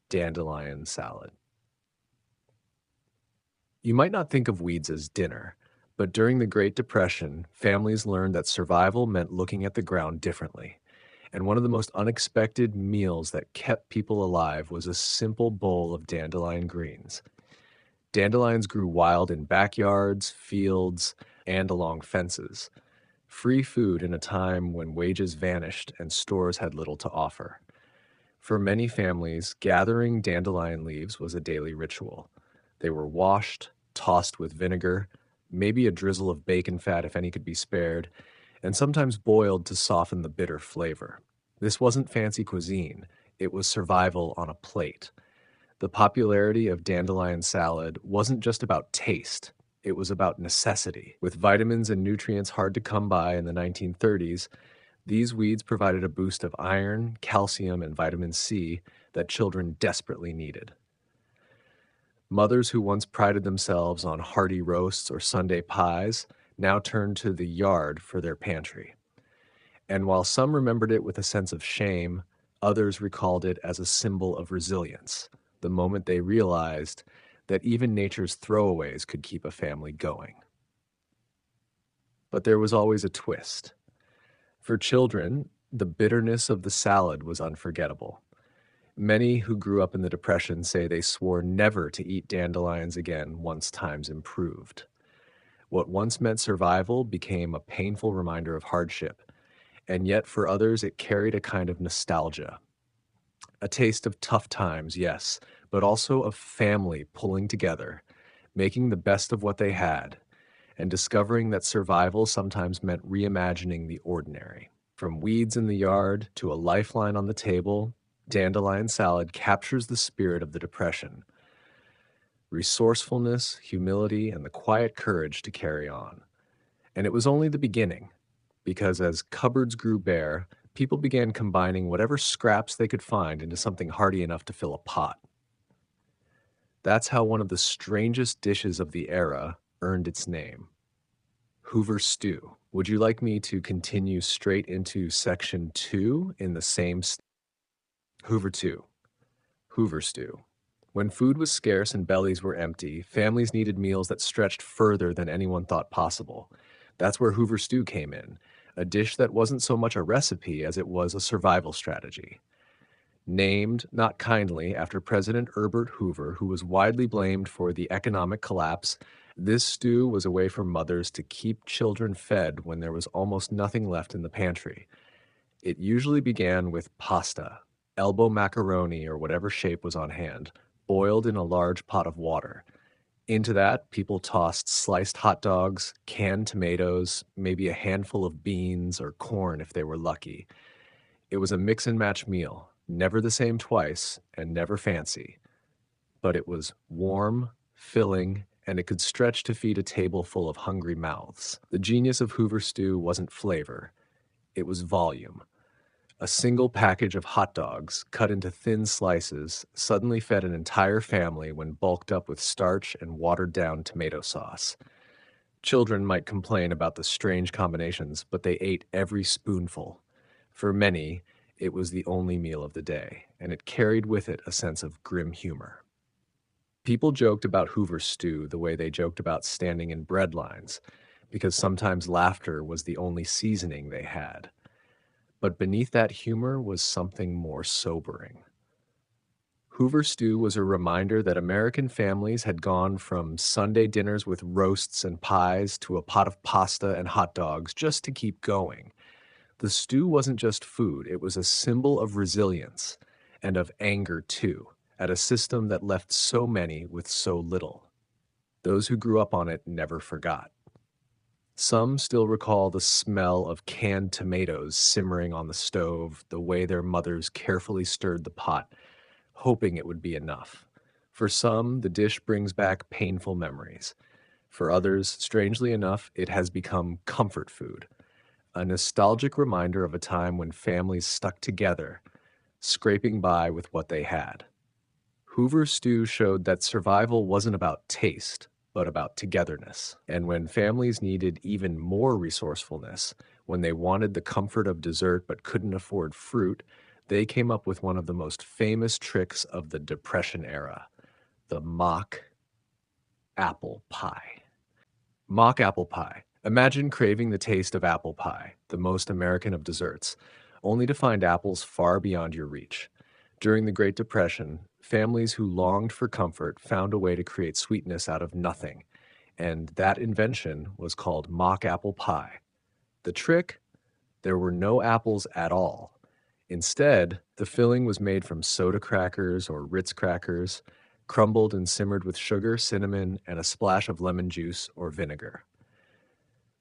dandelion salad. You might not think of weeds as dinner, but during the Great Depression, families learned that survival meant looking at the ground differently. And one of the most unexpected meals that kept people alive was a simple bowl of dandelion greens. Dandelions grew wild in backyards, fields, and along fences. Free food in a time when wages vanished and stores had little to offer. For many families, gathering dandelion leaves was a daily ritual. They were washed, tossed with vinegar, maybe a drizzle of bacon fat if any could be spared, and sometimes boiled to soften the bitter flavor. This wasn't fancy cuisine, it was survival on a plate. The popularity of dandelion salad wasn't just about taste, it was about necessity. With vitamins and nutrients hard to come by in the 1930s, these weeds provided a boost of iron, calcium, and vitamin C that children desperately needed. Mothers who once prided themselves on hearty roasts or Sunday pies now turned to the yard for their pantry. And while some remembered it with a sense of shame, others recalled it as a symbol of resilience, the moment they realized that even nature's throwaways could keep a family going. But there was always a twist. For children, the bitterness of the salad was unforgettable. Many who grew up in the Depression say they swore never to eat dandelions again once times improved. What once meant survival became a painful reminder of hardship, and yet for others it carried a kind of nostalgia. A taste of tough times, yes, but also of family pulling together, making the best of what they had, and discovering that survival sometimes meant reimagining the ordinary. From weeds in the yard to a lifeline on the table, dandelion salad captures the spirit of the Depression. Resourcefulness, humility, and the quiet courage to carry on. And it was only the beginning, because as cupboards grew bare, people began combining whatever scraps they could find into something hearty enough to fill a pot. That's how one of the strangest dishes of the era earned its name. Hoover stew. Would you like me to continue straight into section 2 in the same Hoover 2. Hoover stew. When food was scarce and bellies were empty, families needed meals that stretched further than anyone thought possible. That's where Hoover stew came in, a dish that wasn't so much a recipe as it was a survival strategy. Named, not kindly, after President Herbert Hoover, who was widely blamed for the economic collapse, this stew was a way for mothers to keep children fed when there was almost nothing left in the pantry. It usually began with pasta, elbow macaroni or whatever shape was on hand, boiled in a large pot of water. Into that, people tossed sliced hot dogs, canned tomatoes, maybe a handful of beans or corn if they were lucky. It was a mix and match meal, never the same twice and never fancy. But it was warm, filling, and it could stretch to feed a table full of hungry mouths. The genius of Hoover stew wasn't flavor, it was volume. A single package of hot dogs, cut into thin slices, suddenly fed an entire family when bulked up with starch and watered-down tomato sauce. Children might complain about the strange combinations, but they ate every spoonful. For many, it was the only meal of the day, and it carried with it a sense of grim humor. People joked about Hoover stew the way they joked about standing in breadlines, because sometimes laughter was the only seasoning they had. But beneath that humor was something more sobering. Hoover stew was a reminder that American families had gone from Sunday dinners with roasts and pies to a pot of pasta and hot dogs just to keep going. The stew wasn't just food, it was a symbol of resilience and of anger too, at a system that left so many with so little. Those who grew up on it never forgot. Some still recall the smell of canned tomatoes simmering on the stove, the way their mothers carefully stirred the pot, hoping it would be enough. For some, the dish brings back painful memories. For others, strangely enough, it has become comfort food, a nostalgic reminder of a time when families stuck together, scraping by with what they had. Hoover stew showed that survival wasn't about taste, but about togetherness. And when families needed even more resourcefulness, when they wanted the comfort of dessert but couldn't afford fruit, They came up with one of the most famous tricks of the Depression era, the mock apple pie. Mock apple pie. Imagine craving the taste of apple pie, the most American of desserts, only to find apples far beyond your reach. During the Great Depression, families who longed for comfort found a way to create sweetness out of nothing, and that invention was called mock apple pie. The trick? There were no apples at all. Instead, the filling was made from soda crackers or Ritz crackers, crumbled and simmered with sugar, cinnamon, and a splash of lemon juice or vinegar.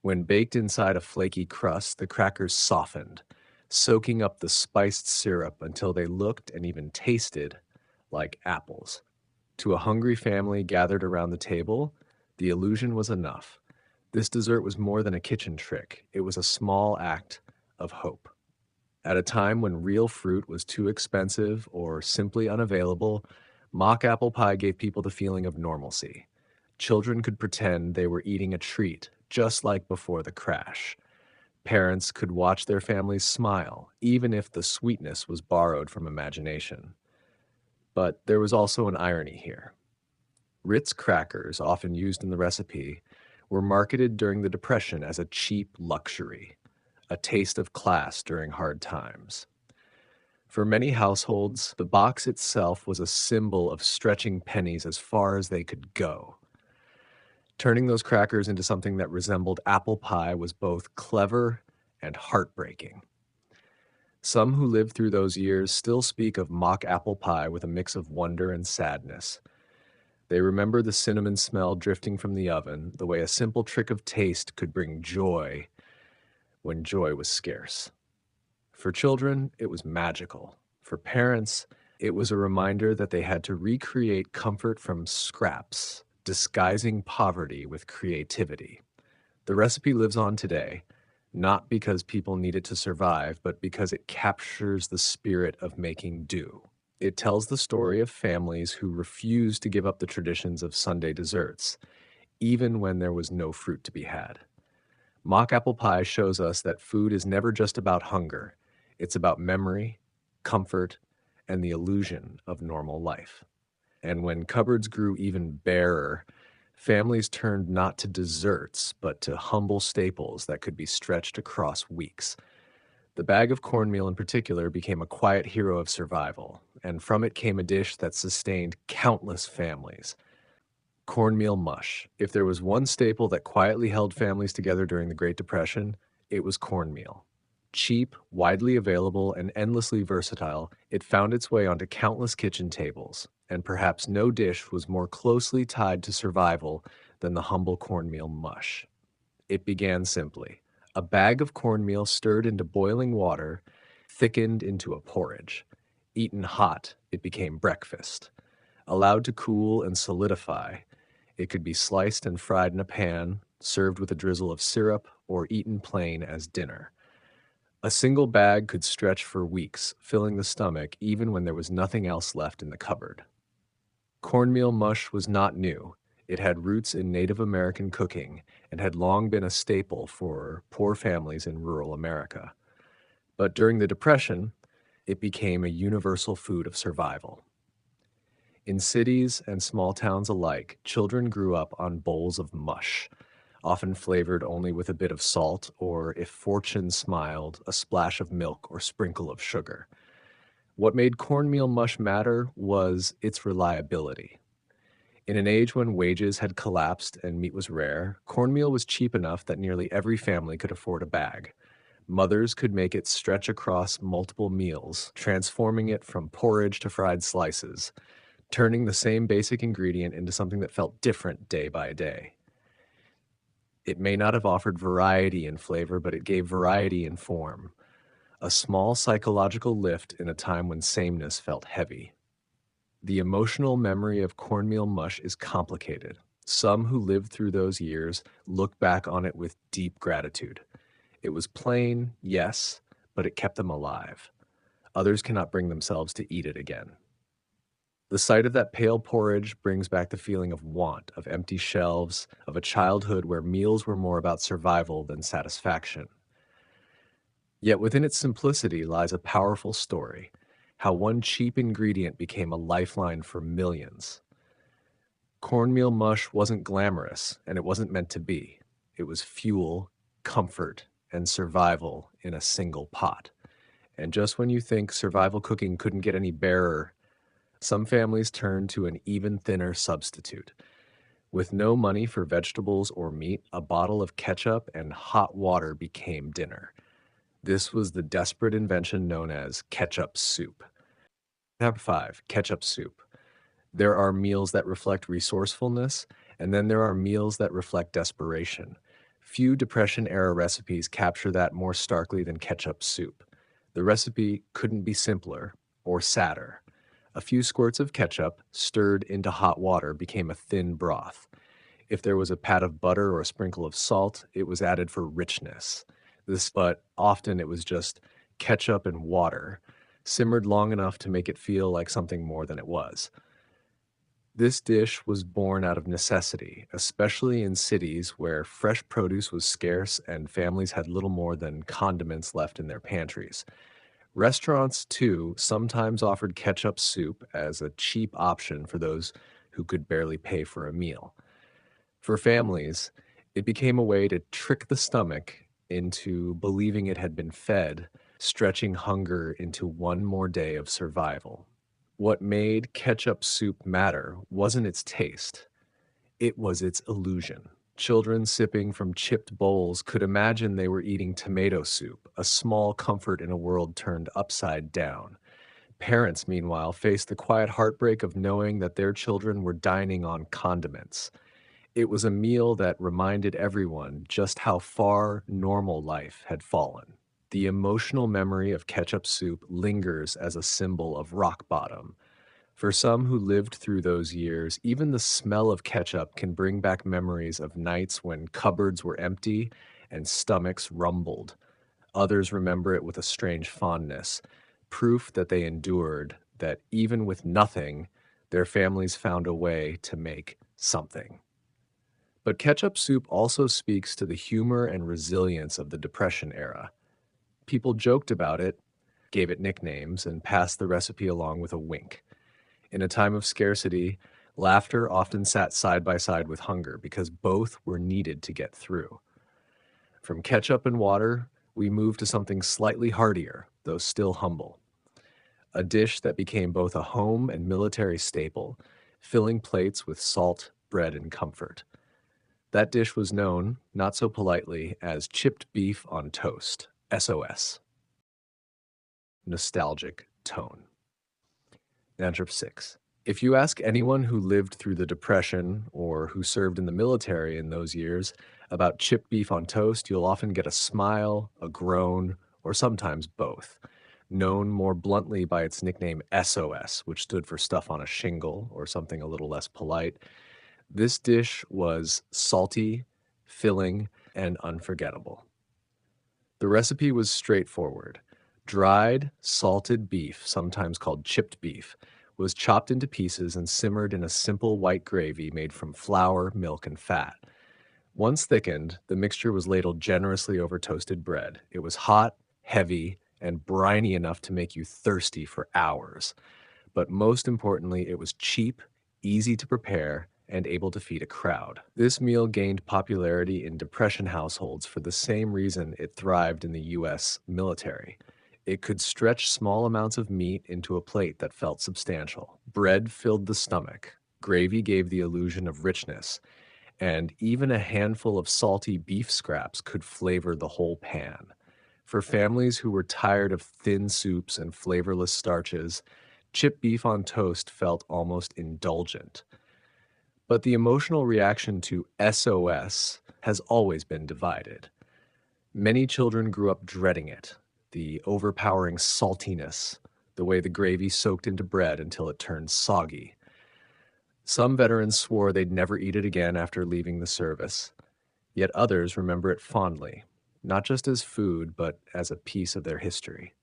When baked inside a flaky crust, the crackers softened, soaking up the spiced syrup until they looked and even tasted like apples. To a hungry family gathered around the table, the illusion was enough. This dessert was more than a kitchen trick. It was a small act of hope. At a time when real fruit was too expensive or simply unavailable, mock apple pie gave people the feeling of normalcy. Children could pretend they were eating a treat, just like before the crash. Parents could watch their families smile, even if the sweetness was borrowed from imagination. But there was also an irony here. Ritz crackers, often used in the recipe, were marketed during the Depression as a cheap luxury, a taste of class during hard times. For many households, the box itself was a symbol of stretching pennies as far as they could go. Turning those crackers into something that resembled apple pie was both clever and heartbreaking. Some who lived through those years still speak of mock apple pie with a mix of wonder and sadness. They remember the cinnamon smell drifting from the oven, the way a simple trick of taste could bring joy when joy was scarce. For children, it was magical. For parents, it was a reminder that they had to recreate comfort from scraps, disguising poverty with creativity. The recipe lives on today, not because people need it to survive, but because it captures the spirit of making do. It tells the story of families who refused to give up the traditions of Sunday desserts, even when there was no fruit to be had. Mock apple pie shows us that food is never just about hunger. It's about memory, comfort, and the illusion of normal life. And when cupboards grew even barer, families turned not to desserts, but to humble staples that could be stretched across weeks. The bag of cornmeal in particular became a quiet hero of survival, and from it came a dish that sustained countless families. Cornmeal mush. If there was one staple that quietly held families together during the Great Depression, it was cornmeal. Cheap, widely available, and endlessly versatile, it found its way onto countless kitchen tables, and perhaps no dish was more closely tied to survival than the humble cornmeal mush. It began simply. A bag of cornmeal stirred into boiling water, thickened into a porridge. Eaten hot, it became breakfast. Allowed to cool and solidify, it could be sliced and fried in a pan, served with a drizzle of syrup, or eaten plain as dinner. A single bag could stretch for weeks, filling the stomach even when there was nothing else left in the cupboard. Cornmeal mush was not new. It had roots in Native American cooking and had long been a staple for poor families in rural America. But during the Depression, it became a universal food of survival. In cities and small towns alike, children grew up on bowls of mush, often flavored only with a bit of salt or, if fortune smiled, a splash of milk or sprinkle of sugar. What made cornmeal mush matter was its reliability. In an age when wages had collapsed and meat was rare, cornmeal was cheap enough that nearly every family could afford a bag. Mothers could make it stretch across multiple meals, transforming it from porridge to fried slices, turning the same basic ingredient into something that felt different day by day. It may not have offered variety in flavor, but it gave variety in form. A small psychological lift in a time when sameness felt heavy. The emotional memory of cornmeal mush is complicated. Some who lived through those years look back on it with deep gratitude. It was plain, yes, but it kept them alive. Others cannot bring themselves to eat it again. The sight of that pale porridge brings back the feeling of want, of empty shelves, of a childhood where meals were more about survival than satisfaction. Yet within its simplicity lies a powerful story. how one cheap ingredient became a lifeline for millions. Cornmeal mush wasn't glamorous, and it wasn't meant to be. It was fuel, comfort, and survival in a single pot. And just when you think survival cooking couldn't get any barer, some families turned to an even thinner substitute. With no money for vegetables or meat, a bottle of ketchup and hot water became dinner. This was the desperate invention known as ketchup soup. Number 5, ketchup soup. There are meals that reflect resourcefulness, and then there are meals that reflect desperation. Few Depression-era recipes capture that more starkly than ketchup soup. The recipe couldn't be simpler or sadder. A few squirts of ketchup, stirred into hot water, became a thin broth. If there was a pat of butter or a sprinkle of salt, it was added for richness. But often it was just ketchup and water, simmered long enough to make it feel like something more than it was. This dish was born out of necessity, especially in cities where fresh produce was scarce and families had little more than condiments left in their pantries. Restaurants, too, sometimes offered ketchup soup as a cheap option for those who could barely pay for a meal. For families, it became a way to trick the stomach into believing it had been fed, stretching hunger into one more day of survival. What made ketchup soup matter wasn't its taste, it was its illusion. Children sipping from chipped bowls could imagine they were eating tomato soup, a small comfort in a world turned upside down. Parents, meanwhile, faced the quiet heartbreak of knowing that their children were dining on condiments. It was a meal that reminded everyone just how far normal life had fallen. The emotional memory of ketchup soup lingers as a symbol of rock bottom. For some who lived through those years, even the smell of ketchup can bring back memories of nights when cupboards were empty and stomachs rumbled. Others remember it with a strange fondness, proof that they endured, that even with nothing, their families found a way to make something. But ketchup soup also speaks to the humor and resilience of the Depression era. People joked about it, gave it nicknames, and passed the recipe along with a wink. In a time of scarcity, laughter often sat side by side with hunger because both were needed to get through. From ketchup and water, we moved to something slightly heartier, though still humble. A dish that became both a home and military staple, filling plates with salt, bread, and comfort. That dish was known, not so politely, as chipped beef on toast, SOS. Nostalgic tone. Answer 6. If you ask anyone who lived through the Depression or who served in the military in those years about chipped beef on toast, you'll often get a smile, a groan, or sometimes both. Known more bluntly by its nickname SOS, which stood for stuff on a shingle or something a little less polite, this dish was salty, filling, and unforgettable. The recipe was straightforward. Dried, salted beef, sometimes called chipped beef, was chopped into pieces and simmered in a simple white gravy made from flour, milk, and fat. Once thickened, the mixture was ladled generously over toasted bread. It was hot, heavy, and briny enough to make you thirsty for hours. But most importantly, it was cheap, easy to prepare, and able to feed a crowd. This meal gained popularity in Depression households for the same reason it thrived in the U.S. military. It could stretch small amounts of meat into a plate that felt substantial. Bread filled the stomach. Gravy gave the illusion of richness. And even a handful of salty beef scraps could flavor the whole pan. For families who were tired of thin soups and flavorless starches, chipped beef on toast felt almost indulgent. But the emotional reaction to SOS has always been divided. Many children grew up dreading it, the overpowering saltiness, the way the gravy soaked into bread until it turned soggy. Some veterans swore they'd never eat it again after leaving the service, yet others remember it fondly, not just as food, but as a piece of their history.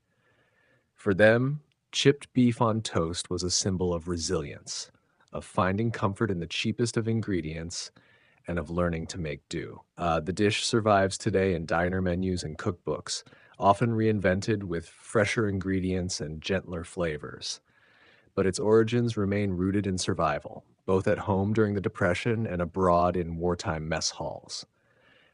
For them, chipped beef on toast was a symbol of resilience, of finding comfort in the cheapest of ingredients, and of learning to make do. The dish survives today in diner menus and cookbooks, often reinvented with fresher ingredients and gentler flavors. But its origins remain rooted in survival, both at home during the Depression and abroad in wartime mess halls.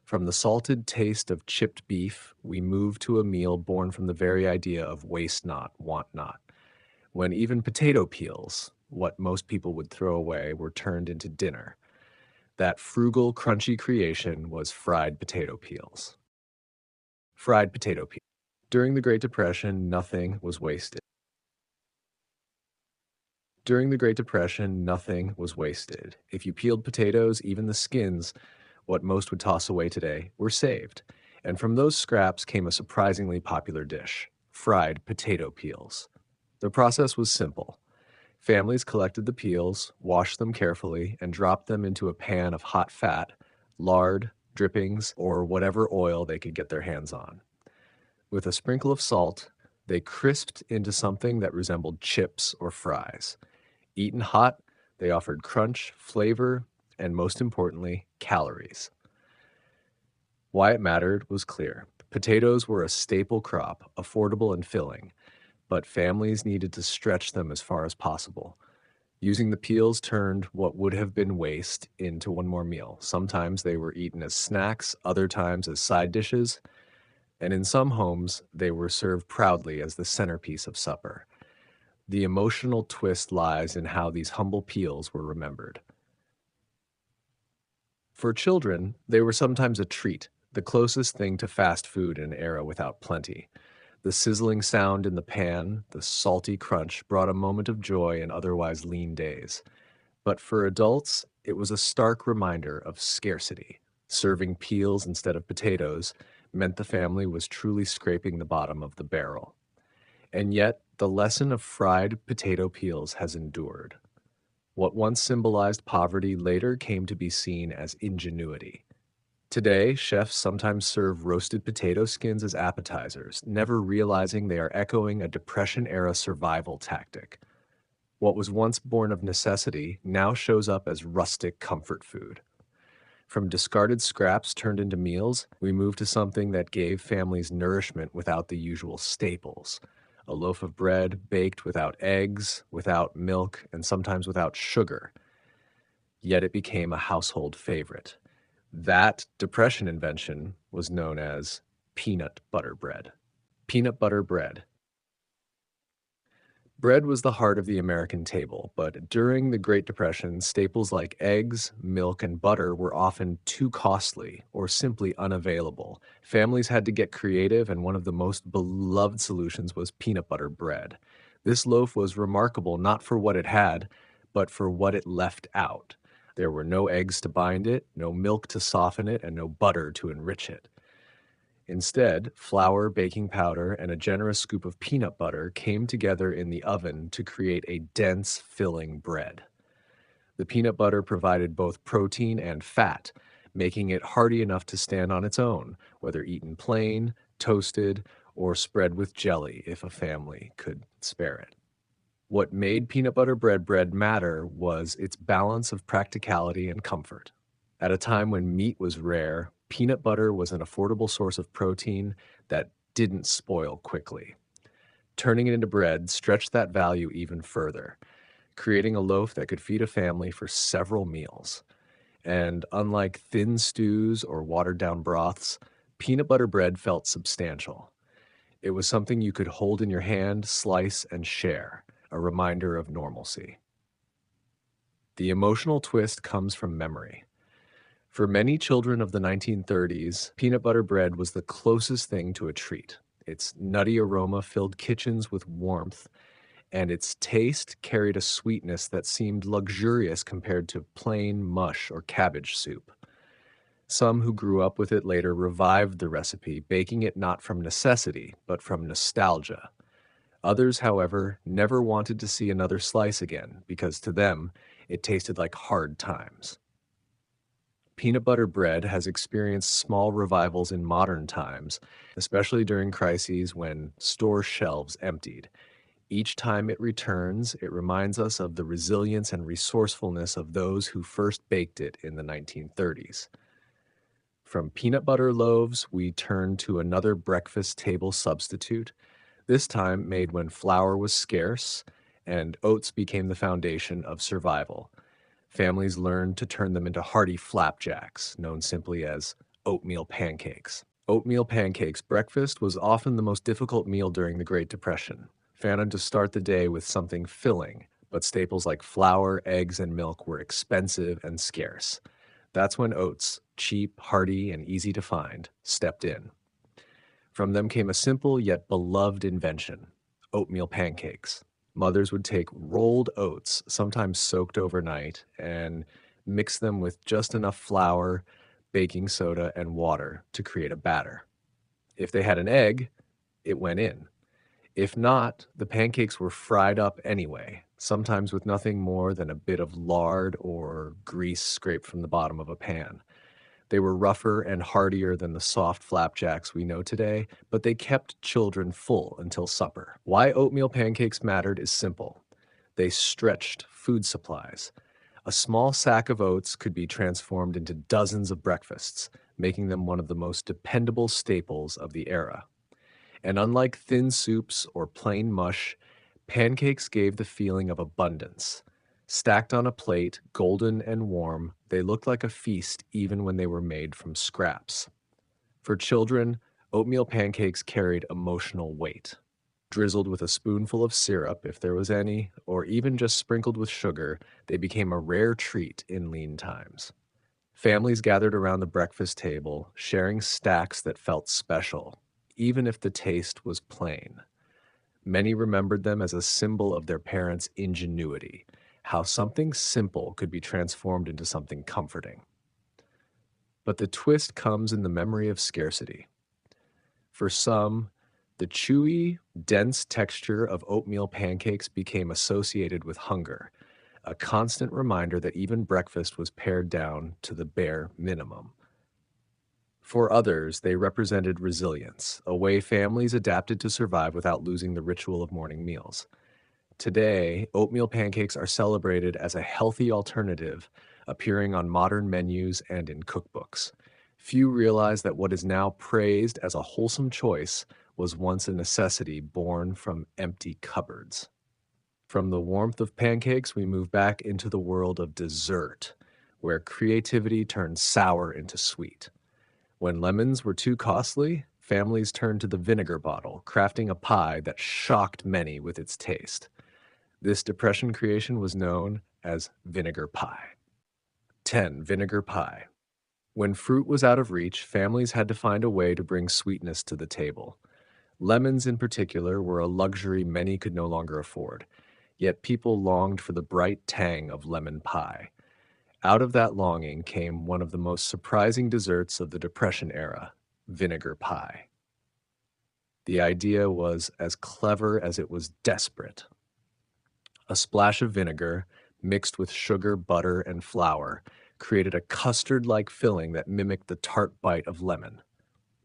From the salted taste of chipped beef, we move to a meal born from the very idea of waste not, want not, when even potato peels, what most people would throw away, were turned into dinner. That frugal, crunchy creation was fried potato peels. Fried potato peels. During the Great Depression, nothing was wasted. During the Great Depression, nothing was wasted. If you peeled potatoes, even the skins, what most would toss away today, were saved. And from those scraps came a surprisingly popular dish: fried potato peels. The process was simple. Families collected the peels, washed them carefully, and dropped them into a pan of hot fat, lard, drippings, or whatever oil they could get their hands on. With a sprinkle of salt, they crisped into something that resembled chips or fries. Eaten hot, they offered crunch, flavor, and most importantly, calories. Why it mattered was clear. Potatoes were a staple crop, affordable and filling, but families needed to stretch them as far as possible. Using the peels turned what would have been waste into one more meal. Sometimes they were eaten as snacks, other times as side dishes, and in some homes, they were served proudly as the centerpiece of supper. The emotional twist lies in how these humble peels were remembered. For children, they were sometimes a treat, the closest thing to fast food in an era without plenty. The sizzling sound in the pan, the salty crunch brought a moment of joy in otherwise lean days. But for adults, it was a stark reminder of scarcity. Serving peels instead of potatoes meant the family was truly scraping the bottom of the barrel. And yet, the lesson of fried potato peels has endured. What once symbolized poverty later came to be seen as ingenuity. Today, chefs sometimes serve roasted potato skins as appetizers, never realizing they are echoing a Depression-era survival tactic. What was once born of necessity now shows up as rustic comfort food. From discarded scraps turned into meals, we move to something that gave families nourishment without the usual staples. A loaf of bread baked without eggs, without milk, and sometimes without sugar. Yet it became a household favorite. That Depression invention was known as peanut butter bread. Peanut butter bread. Bread was the heart of the American table, but during the Great Depression, staples like eggs, milk, and butter were often too costly or simply unavailable. Families had to get creative, and one of the most beloved solutions was peanut butter bread. This loaf was remarkable not for what it had, but for what it left out. There were no eggs to bind it, no milk to soften it, and no butter to enrich it. Instead, flour, baking powder, and a generous scoop of peanut butter came together in the oven to create a dense, filling bread. The peanut butter provided both protein and fat, making it hearty enough to stand on its own, whether eaten plain, toasted, or spread with jelly if a family could spare it. What made peanut butter bread matter was its balance of practicality and comfort. At a time when meat was rare, peanut butter was an affordable source of protein that didn't spoil quickly. Turning it into bread stretched that value even further, creating a loaf that could feed a family for several meals. And unlike thin stews or watered down broths, peanut butter bread felt substantial. It was something you could hold in your hand, slice, and share, a reminder of normalcy. The emotional twist comes from memory. For many children of the 1930s, peanut butter bread was the closest thing to a treat. Its nutty aroma filled kitchens with warmth, and its taste carried a sweetness that seemed luxurious compared to plain mush or cabbage soup. Some who grew up with it later revived the recipe, baking it not from necessity, but from nostalgia. Others, however, never wanted to see another slice again because to them, it tasted like hard times. Peanut butter bread has experienced small revivals in modern times, especially during crises when store shelves emptied. Each time it returns, it reminds us of the resilience and resourcefulness of those who first baked it in the 1930s. From peanut butter loaves, we turned to another breakfast table substitute, this time made when flour was scarce and oats became the foundation of survival. Families learned to turn them into hearty flapjacks, known simply as oatmeal pancakes. Oatmeal pancakes breakfast was often the most difficult meal during the Great Depression. Famine to start the day with something filling, but staples like flour, eggs, and milk were expensive and scarce. That's when oats, cheap, hearty, and easy to find, stepped in. From them came a simple yet beloved invention: oatmeal pancakes. Mothers would take rolled oats, sometimes soaked overnight, and mix them with just enough flour, baking soda, and water to create a batter. If they had an egg, it went in. If not, the pancakes were fried up anyway, sometimes with nothing more than a bit of lard or grease scraped from the bottom of a pan. They were rougher and heartier than the soft flapjacks we know today, but they kept children full until supper. Why oatmeal pancakes mattered is simple. They stretched food supplies. A small sack of oats could be transformed into dozens of breakfasts, making them one of the most dependable staples of the era. And unlike thin soups or plain mush, pancakes gave the feeling of abundance. Stacked on a plate, golden and warm, they looked like a feast even when they were made from scraps. For children, oatmeal pancakes carried emotional weight. Drizzled with a spoonful of syrup, if there was any, or even just sprinkled with sugar, they became a rare treat in lean times. Families gathered around the breakfast table, sharing stacks that felt special, even if the taste was plain. Many remembered them as a symbol of their parents' ingenuity, how something simple could be transformed into something comforting. But the twist comes in the memory of scarcity. For some, the chewy, dense texture of oatmeal pancakes became associated with hunger, a constant reminder that even breakfast was pared down to the bare minimum. For others, they represented resilience, a way families adapted to survive without losing the ritual of morning meals. Today, oatmeal pancakes are celebrated as a healthy alternative, appearing on modern menus and in cookbooks. Few realize that what is now praised as a wholesome choice was once a necessity born from empty cupboards. From the warmth of pancakes, we move back into the world of dessert, where creativity turned sour into sweet. When lemons were too costly, families turned to the vinegar bottle, crafting a pie that shocked many with its taste. This Depression creation was known as vinegar pie. 10. Vinegar pie. When fruit was out of reach, families had to find a way to bring sweetness to the table. Lemons, in particular, were a luxury many could no longer afford, yet people longed for the bright tang of lemon pie. Out of that longing came one of the most surprising desserts of the Depression era: vinegar pie. The idea was as clever as it was desperate. A splash of vinegar, mixed with sugar, butter, and flour, created a custard-like filling that mimicked the tart bite of lemon.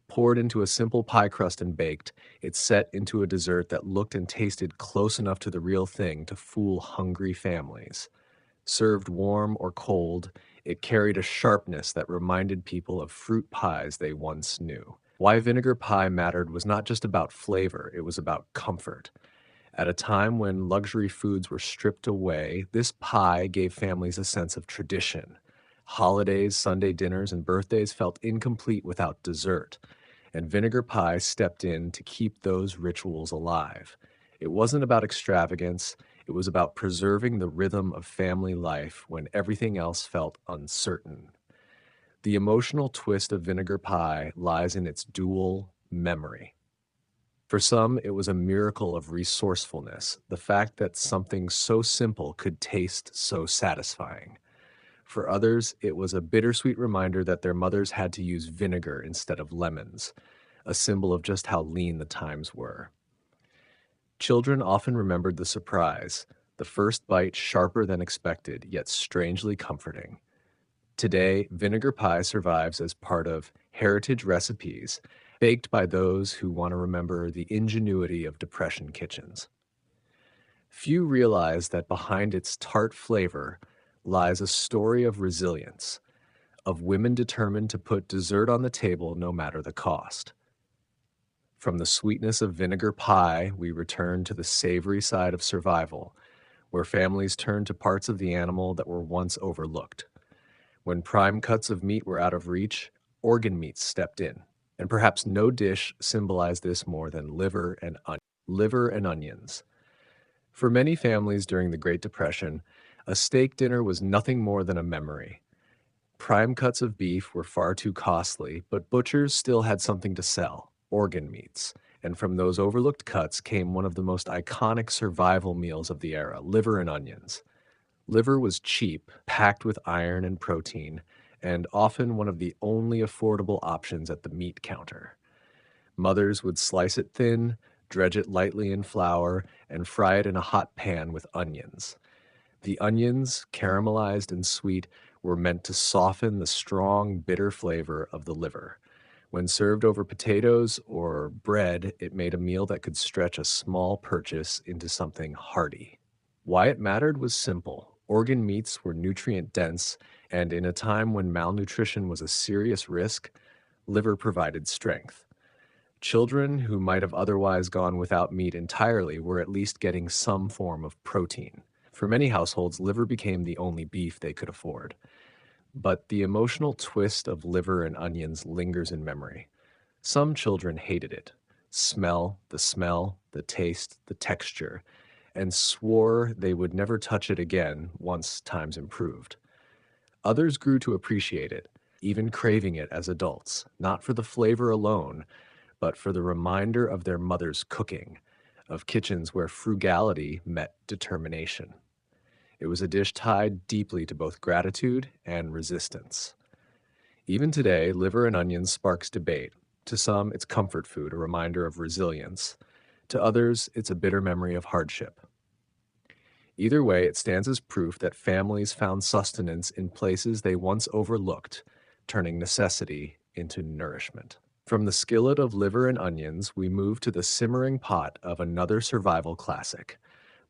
Poured into a simple pie crust and baked, it set into a dessert that looked and tasted close enough to the real thing to fool hungry families. Served warm or cold, it carried a sharpness that reminded people of fruit pies they once knew. Why vinegar pie mattered was not just about flavor, it was about comfort. At a time when luxury foods were stripped away, this pie gave families a sense of tradition. Holidays, Sunday dinners, and birthdays felt incomplete without dessert, and vinegar pie stepped in to keep those rituals alive. It wasn't about extravagance, it was about preserving the rhythm of family life when everything else felt uncertain. The emotional twist of vinegar pie lies in its dual memory. For some, it was a miracle of resourcefulness, the fact that something so simple could taste so satisfying. For others, it was a bittersweet reminder that their mothers had to use vinegar instead of lemons, a symbol of just how lean the times were. Children often remembered the surprise, the first bite sharper than expected, yet strangely comforting. Today, vinegar pie survives as part of heritage recipes, baked by those who want to remember the ingenuity of Depression kitchens. Few realize that behind its tart flavor lies a story of resilience. of women determined to put dessert on the table no matter the cost. From the sweetness of vinegar pie, we return to the savory side of survival, where families turned to parts of the animal that were once overlooked. When prime cuts of meat were out of reach, organ meats stepped in, and perhaps no dish symbolized this more than liver and onions. For many families during the Great Depression, a steak dinner was nothing more than a memory. Prime cuts of beef were far too costly, but butchers still had something to sell: organ meats. And from those overlooked cuts came one of the most iconic survival meals of the era: liver and onions. Liver was cheap, packed with iron and protein, and often one of the only affordable options at the meat counter. Mothers would slice it thin, dredge it lightly in flour, and fry it in a hot pan with onions. The onions, caramelized and sweet, were meant to soften the strong, bitter flavor of the liver. When served over potatoes or bread, it made a meal that could stretch a small purchase into something hearty. Why it mattered was simple. Organ meats were nutrient dense, and in a time when malnutrition was a serious risk, liver provided strength. Children who might have otherwise gone without meat entirely were at least getting some form of protein. For many households, liver became the only beef they could afford. But the emotional twist of liver and onions lingers in memory. Some children hated it: smell, the taste, the texture, and swore they would never touch it again once times improved. Others grew to appreciate it, even craving it as adults, not for the flavor alone, but for the reminder of their mother's cooking, of kitchens where frugality met determination. It was a dish tied deeply to both gratitude and resistance. Even today, liver and onions sparks debate. To some, it's comfort food, a reminder of resilience. To others, it's a bitter memory of hardship. Either way, it stands as proof that families found sustenance in places they once overlooked, turning necessity into nourishment. From the skillet of liver and onions, we move to the simmering pot of another survival classic,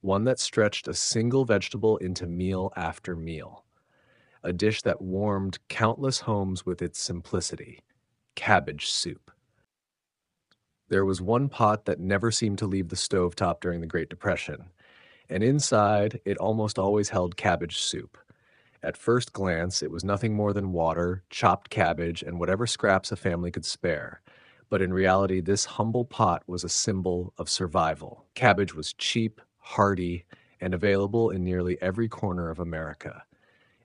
one that stretched a single vegetable into meal after meal, a dish that warmed countless homes with its simplicity: cabbage soup. There was one pot that never seemed to leave the stovetop during the Great Depression, and inside it almost always held cabbage soup. At first glance, it was nothing more than water, chopped cabbage, and whatever scraps a family could spare. But in reality, this humble pot was a symbol of survival. Cabbage was cheap, hearty, and available in nearly every corner of America.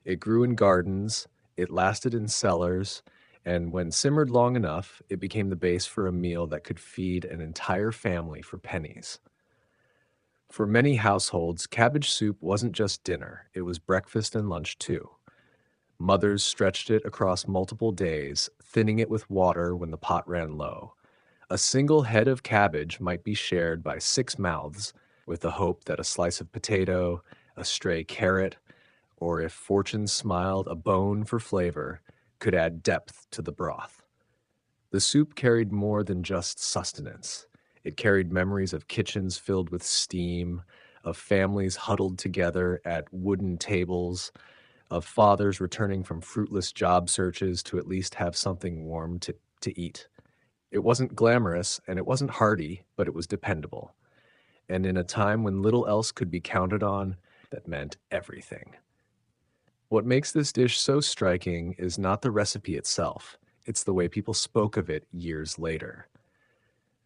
It grew in gardens, it lasted in cellars, and when simmered long enough, it became the base for a meal that could feed an entire family for pennies. For many households, cabbage soup wasn't just dinner, it was breakfast and lunch too. Mothers stretched it across multiple days, thinning it with water when the pot ran low. A single head of cabbage might be shared by 6 mouths, with the hope that a slice of potato, a stray carrot, or if fortune smiled, a bone for flavor, could add depth to the broth. The soup carried more than just sustenance. It carried memories of kitchens filled with steam, of families huddled together at wooden tables, of fathers returning from fruitless job searches to at least have something warm to eat. It wasn't glamorous and it wasn't hearty, but it was dependable. And in a time when little else could be counted on, that meant everything. What makes this dish so striking is not the recipe itself, it's the way people spoke of it years later.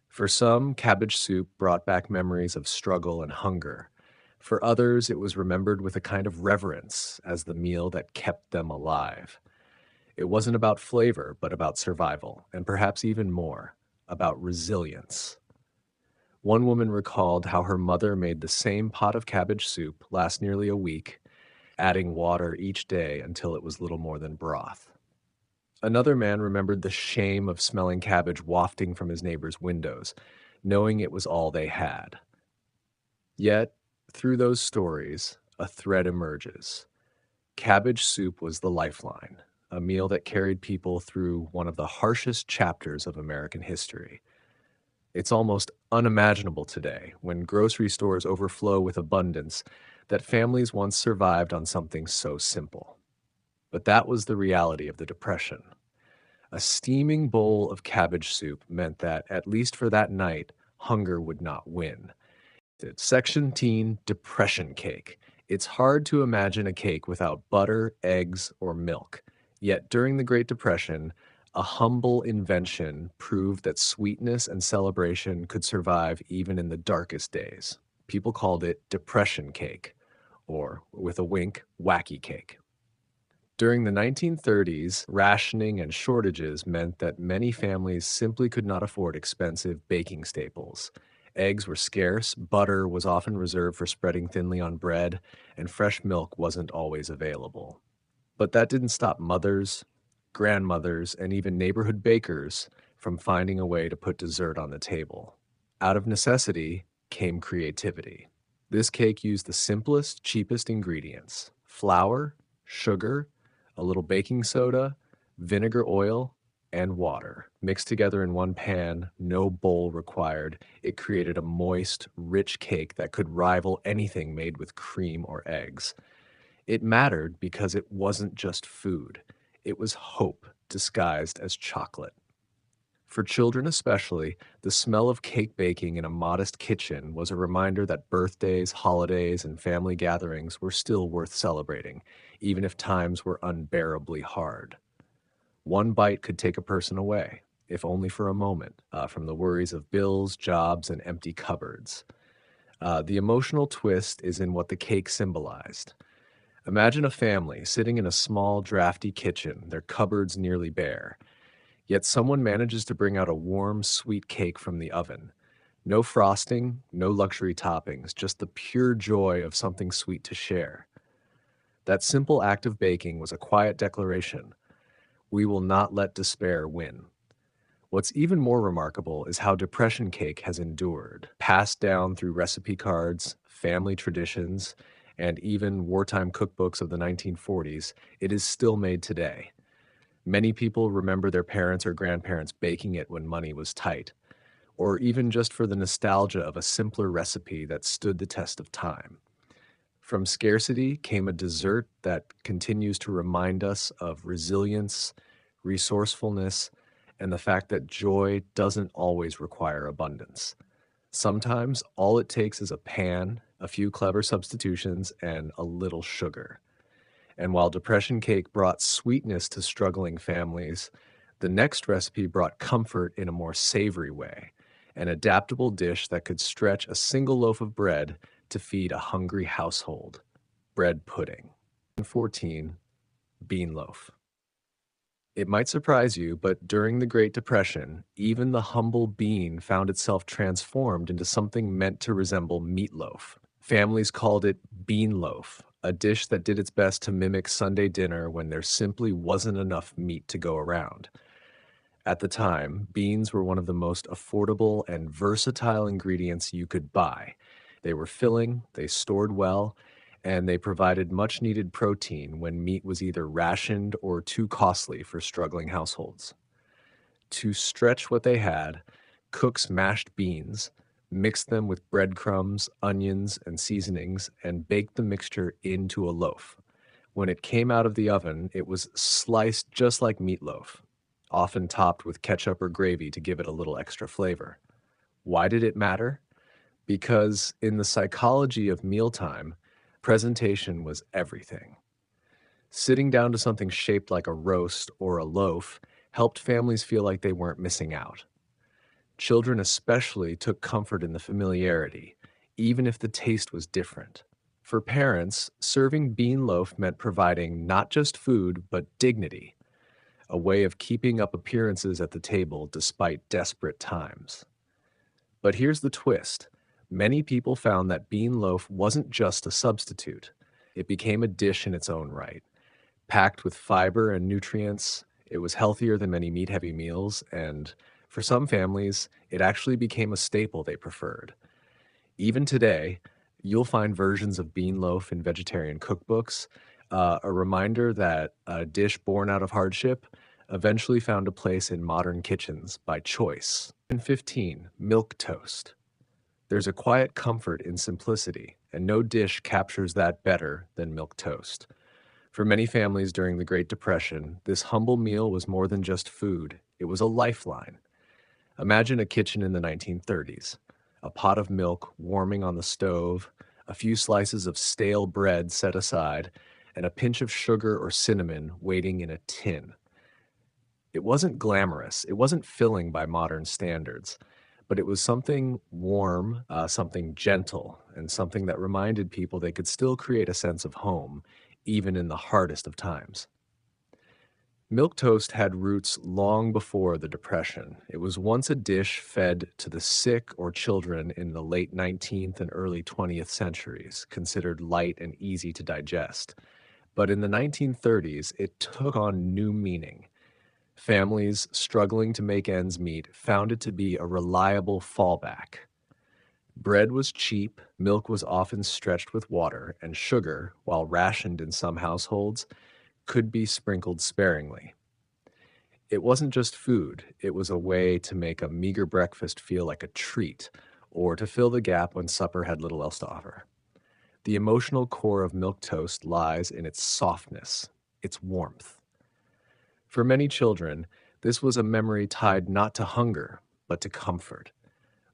For some, cabbage soup brought back memories of struggle and hunger. For others, it was remembered with a kind of reverence as the meal that kept them alive. It wasn't about flavor, but about survival, and perhaps even more, about resilience. One woman recalled how her mother made the same pot of cabbage soup last nearly a week, adding water each day until it was little more than broth. Another man remembered the shame of smelling cabbage wafting from his neighbor's windows, knowing it was all they had. Yet, through those stories, a thread emerges. Cabbage soup was the lifeline, a meal that carried people through one of the harshest chapters of American history. It's almost unimaginable today, when grocery stores overflow with abundance, that families once survived on something so simple. But that was the reality of the Depression. A steaming bowl of cabbage soup meant that, at least for that night, hunger would not win. It's Section Teen Depression Cake. It's hard to imagine a cake without butter, eggs, or milk. Yet during the Great Depression, a humble invention proved that sweetness and celebration could survive even in the darkest days. People called it depression cake, or, with a wink, wacky cake. During the 1930s, rationing and shortages meant that many families simply could not afford expensive baking staples. Eggs were scarce, butter was often reserved for spreading thinly on bread, and fresh milk wasn't always available. But that didn't stop mothers, grandmothers, and even neighborhood bakers from finding a way to put dessert on the table. Out of necessity came creativity. This cake used the simplest, cheapest ingredients: flour, sugar, a little baking soda, vinegar oil, and water. Mixed together in one pan, no bowl required, it created a moist, rich cake that could rival anything made with cream or eggs. It mattered because it wasn't just food, it was hope disguised as chocolate. For children especially, the smell of cake baking in a modest kitchen was a reminder that birthdays, holidays, and family gatherings were still worth celebrating, even if times were unbearably hard. One bite could take a person away, if only for a moment, from the worries of bills, jobs, and empty cupboards. The emotional twist is in what the cake symbolized. Imagine a family sitting in a small, drafty kitchen, their cupboards nearly bare. Yet someone manages to bring out a warm, sweet cake from the oven. No frosting, no luxury toppings, just the pure joy of something sweet to share. That simple act of baking was a quiet declaration: we will not let despair win. What's even more remarkable is how depression cake has endured, passed down through recipe cards, family traditions, and even wartime cookbooks of the 1940s. It is still made today. Many people remember their parents or grandparents baking it when money was tight, or even just for the nostalgia of a simpler recipe that stood the test of time. From scarcity came a dessert that continues to remind us of resilience, resourcefulness, and the fact that joy doesn't always require abundance. Sometimes all it takes is a pan, a few clever substitutions, and a little sugar. And while depression cake brought sweetness to struggling families, the next recipe brought comfort in a more savory way, an adaptable dish that could stretch a single loaf of bread to feed a hungry household: bread pudding. 14. Bean loaf. It might surprise you, but during the Great Depression, even the humble bean found itself transformed into something meant to resemble meatloaf. Families called it bean loaf, a dish that did its best to mimic Sunday dinner when there simply wasn't enough meat to go around. At the time, beans were one of the most affordable and versatile ingredients you could buy. They were filling, they stored well, and they provided much needed protein when meat was either rationed or too costly for struggling households. To stretch what they had, cooks mashed beans, mixed them with breadcrumbs, onions, and seasonings, and baked the mixture into a loaf. When it came out of the oven, it was sliced just like meatloaf, often topped with ketchup or gravy to give it a little extra flavor. Why did it matter? Because in the psychology of mealtime, presentation was everything. Sitting down to something shaped like a roast or a loaf helped families feel like they weren't missing out. Children especially took comfort in the familiarity, even if the taste was different. For parents, serving bean loaf meant providing not just food, but dignity, a way of keeping up appearances at the table despite desperate times. But here's the twist. Many people found that bean loaf wasn't just a substitute. It became a dish in its own right. Packed with fiber and nutrients, it was healthier than many meat-heavy meals, and for some families, it actually became a staple they preferred. Even today, you'll find versions of bean loaf in vegetarian cookbooks, a reminder that a dish born out of hardship eventually found a place in modern kitchens by choice. And 15, milk toast. There's a quiet comfort in simplicity, and no dish captures that better than milk toast. For many families during the Great Depression, this humble meal was more than just food, it was a lifeline. Imagine a kitchen in the 1930s, a pot of milk warming on the stove, a few slices of stale bread set aside, and a pinch of sugar or cinnamon waiting in a tin. It wasn't glamorous, it wasn't filling by modern standards, but it was something warm, something gentle, and something that reminded people they could still create a sense of home, even in the hardest of times. Milk toast had roots long before the Depression. It was once a dish fed to the sick or children in the late 19th and early 20th centuries, considered light and easy to digest. But in the 1930s, it took on new meaning. Families struggling to make ends meet found it to be a reliable fallback. Bread was cheap, milk was often stretched with water, and sugar, while rationed in some households, could be sprinkled sparingly. It wasn't just food, it was a way to make a meager breakfast feel like a treat, or to fill the gap when supper had little else to offer. The emotional core of milk toast lies in its softness, its warmth. For many children, this was a memory tied not to hunger, but to comfort.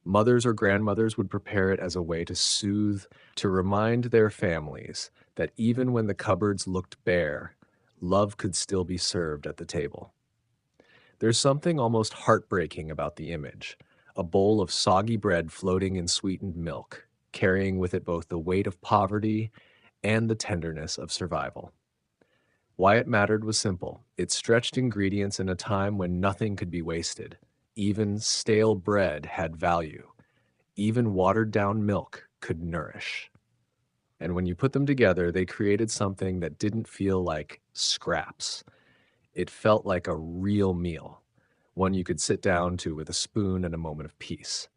Mothers or grandmothers would prepare it as a way to soothe, to remind their families that even when the cupboards looked bare, love could still be served at the table. There's something almost heartbreaking about the image, a bowl of soggy bread floating in sweetened milk, carrying with it both the weight of poverty and the tenderness of survival. Why it mattered was simple. It stretched ingredients in a time when nothing could be wasted. Even stale bread had value. Even watered down milk could nourish. And when you put them together, they created something that didn't feel like scraps. It felt like a real meal, one you could sit down to with a spoon and a moment of peace.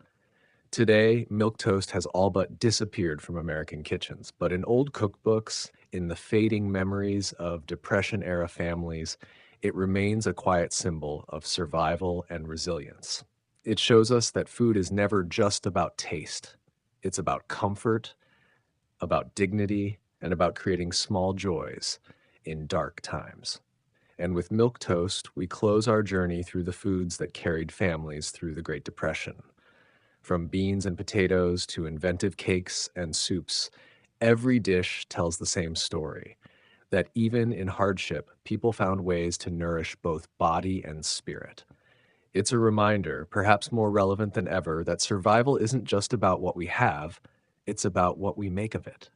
Today, milk toast has all but disappeared from American kitchens, but in old cookbooks, in the fading memories of Depression-era families, it remains a quiet symbol of survival and resilience. It shows us that food is never just about taste. It's about comfort, about dignity, and about creating small joys in dark times. And with milk toast, we close our journey through the foods that carried families through the Great Depression. From beans and potatoes to inventive cakes and soups, every dish tells the same story, that even in hardship, people found ways to nourish both body and spirit. It's a reminder, perhaps more relevant than ever, that survival isn't just about what we have, it's about what we make of it.